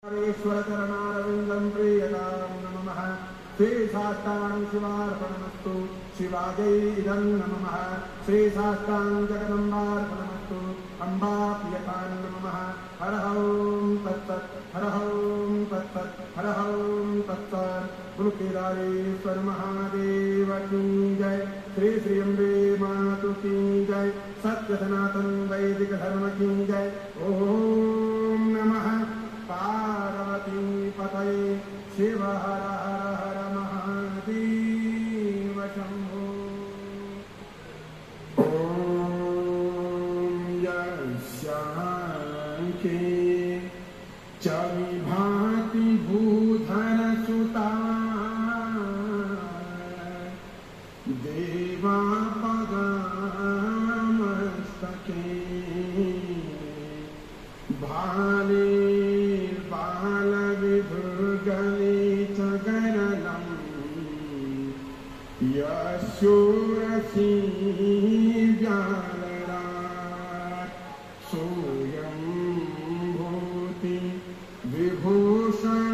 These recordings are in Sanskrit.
ईश्वरचरणारविन्दं प्रीयतां नमः। श्रीशास्तां शिवार्पणमस्तु शिवायै इदं नमः। श्रीशास्तां जगदम्बार्पणमस्तु अम्बाप्रियतां नमः। हर ॐ तत्सत् हर ॐ तत्सत् हर ॐ तत्सत्। गुरु केदारेश्वर महादेव की जय। श्री श्री अम्बे मातु की जय। सत्य सनातन वैदिक धर्म की जय। ओम नमः पार्वती पतये शिव हर हर हर महादेव शंभो। ओम यस्यांके च विभाति भूधर सुता देवा पगामस्तके भाले यशोरसी व्यालराट सोयं भूति विभूषण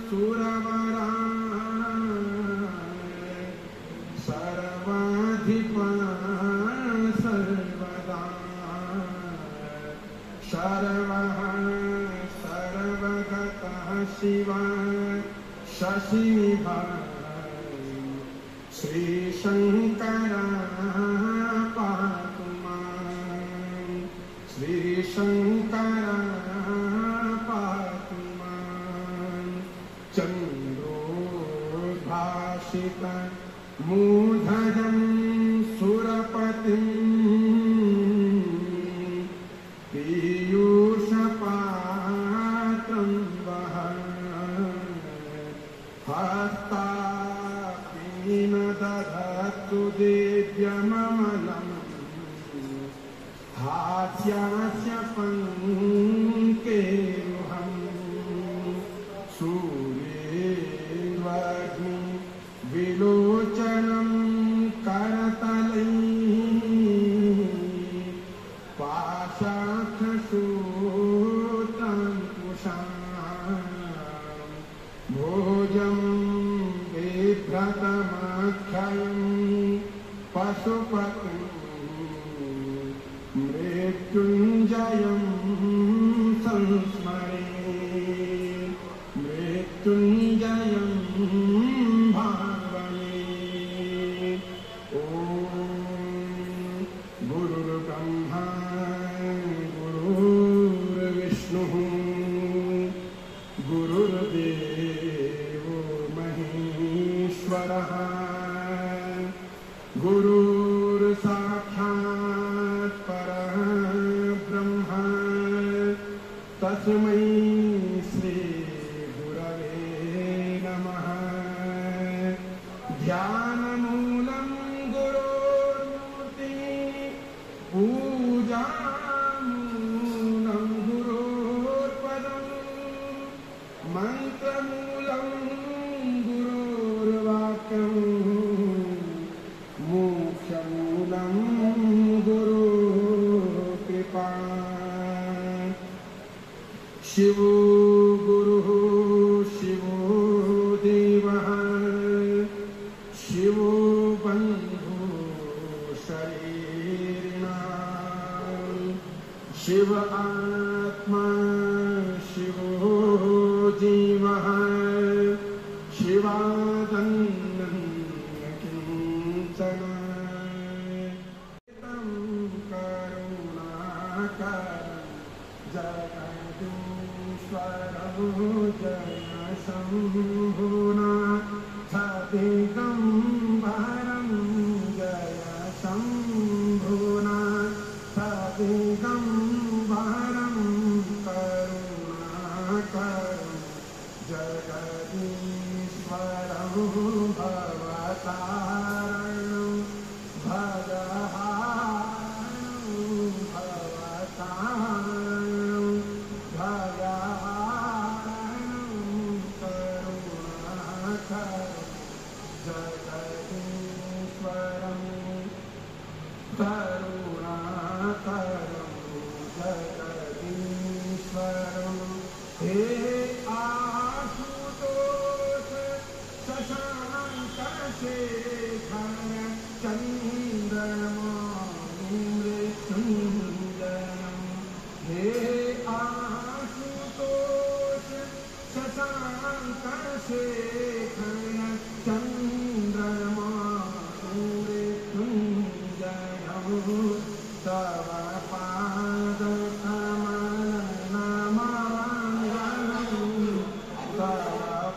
सुरवरा सर्वाधिपा सर्वदा शर्वः सर्वगतः शिवा शशिभा श्री शंकर पातु मां। श्री शंकर पातु मां। चंद्रोद्भासित मूर्धजं सुरपतिं पीयूषपात्रं वहन् हस्ता दधतु दिव्यममलं हास्यास्य पङ्केरुहं सूर्येन्द्रग्नि विलोचनं करतलैः पाशाखसूत्रङ्कुशां भोजं बिभ्रतमक्षयं पशुपतिं मृत्युञ्जयं संस्मरे मृत्युञ्जयं भावये। ॐ गुरुर्ब्रह्मा गुरुर्विष्णुः गुरुर्देवो महेश्वरः गुरुर्साक्षात् परब्रह्म तस्मै श्री गुरवे नमः। ध्यानमूलं गुरोर्मूर्ति पूजामूलं गुरोर्पदं मन्त्रमूलं गुरोर्वाक्यं मोक्षमूलं गुरुकृपा। शिवो गुरुः शिवो देवः शिवो बन्धुः शरीरिणां शिव आत्मा शिवो जीवः शिवादन्नं किञ्चन करुणाकरं जगदीश्वरं जय शम्भुनाथ दिगम्बरं जय शम्भुनाथ दिगम्बरं करुणाकरं जगदीश्वरं भवतारणं भजहारणं भवतारणं भजहारणं करुणाकरं जगदीश्वरं करुणाकरं जगदीश्वरं हे शशांक शेखर चंद्रमौलि मृत्युंजयम् हे आशुतोष शशांक शेखर चंद्रमौलि मृत्युंजयम् तव पाद कमल नमाम्यहम् तव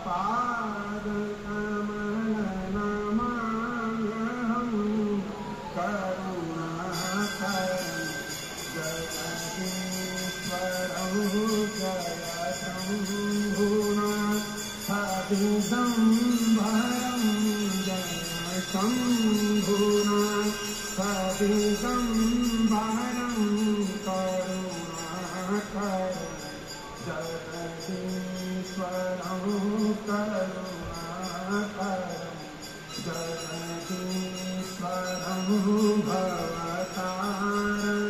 पाद कमल नमाम्यहम् करुणाकरं जगदीश्वरं जयतं भुनाथदिगम्बरं जयतं भुनाथदिगम्बरं करुणाकरं जगदीश्वरं करुणाकरं जगदीश्वरं भवतारणं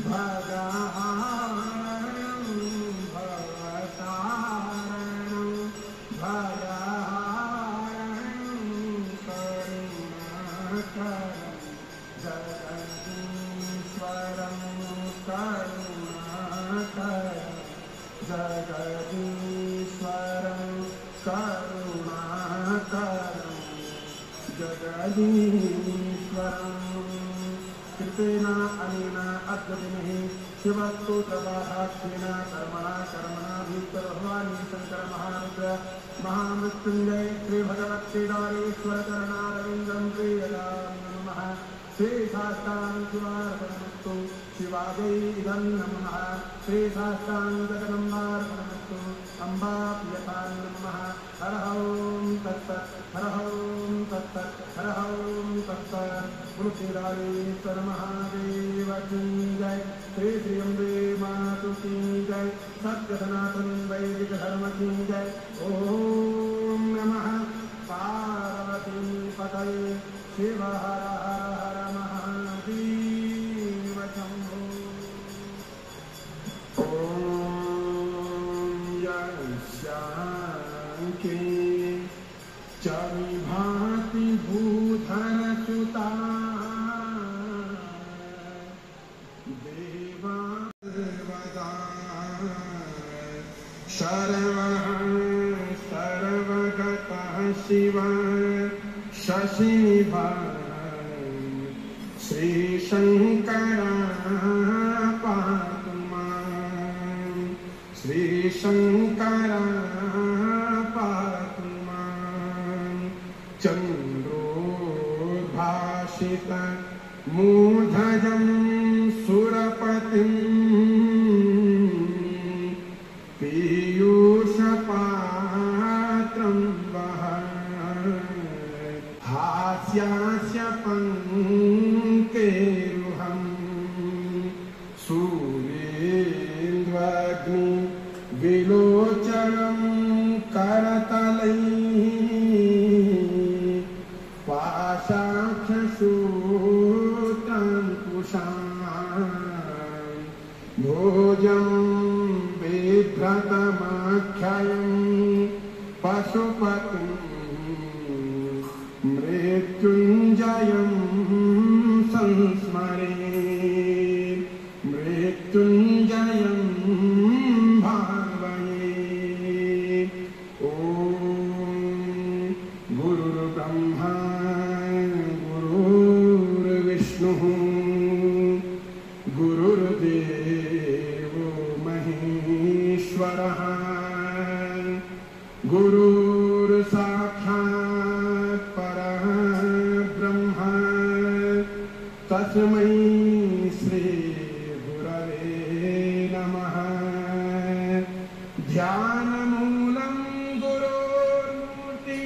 भगहारणं भवतारणं भगहारणं करुणाकरं जगदीश्वरं करुणाकरं जगदीश्वरं करुणाकरं जगदीश्वरं कृतेन अनेन अद्यदिनः शिवस्तोत्रवाहाख्येन कर्मणा कर्मणाभीष्टो भवानी शंकर महारुद्र महामृत्युंजय श्री भगवत् केदारेश्वर करणारविंदं प्रियदां नमः श्री शास्तां शिवार्पणमस्तु शिवायै इदं नमः श्री शास्तां जगदम्बार्पणमस्तु अम्बाप्रियतां नमः हर ओं तत्सत् हर ओं तत्सत् हर ओं तत्सत् गुरु केदारेश्वर महादेव की जय श्री श्री अम्बे मातु की जय सत्य सनातन वैदिक धर्म की जय ओम नमः पार्वती पतये शिव हर हर हर महादेव शंभो ओम यस्यांके च विभाति भूधर सुता देवा सर्वदा सर्वः सर्वगतः शिव शशिभान श्री शंकर पातु मां श्री शंकर पातु मां चंद्रोद्भासित मूर्धजं सुरपतिं पीयूषपात्रं वहन् हास्यास्य पङ्केरुहं सूर्येन्द्रग्नि विलोचनं करतलैः पाशाक्षसूत्राङ्कुशां भोजं बिभ्रतमाख्यां पशुपतिं मृत्युंजयं संस्मरे मृत्युंजयं भावये ओम गुरुर्ब्रह्मा गुरुर्विष्णुः गुरुर्देवो महेश्वरः गुरुर्साक्षात् परब्रह्म तस्मै श्री गुरवे नमः ध्यानमूलं गुरोर्मूर्ति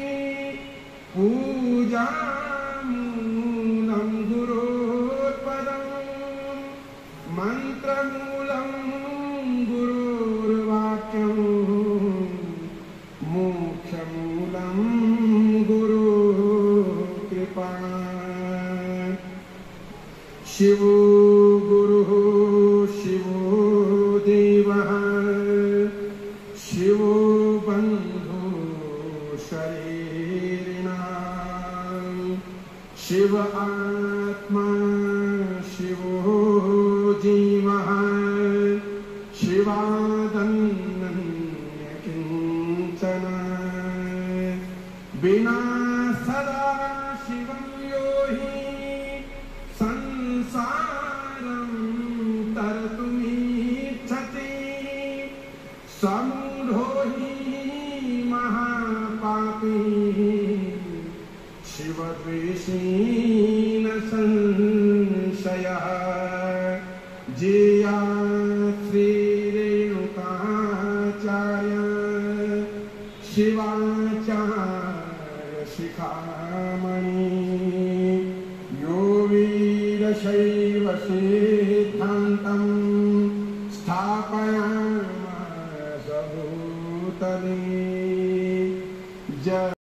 पूजामूलं गुरोर्पदं मंत्रमूलं गुरुर्वाक्यं मोक्षमूलं गुरुकृपा शिवो गुरुः शिवो देवः शिवो बन्धुः शरीरः शिव आत्मा शिवो जीवः शिवादन्य किंचन बिना सदा शिवं यो हि संसारं तरतुमिच्छति समूढो हि महापापी शिवद्वेषी न संशयः जेया श्रीरेणुकाचार्य शिवाचार्य शिखामणि यो वीरशैव सिद्धान्तं स्थापयामास भूतले। जय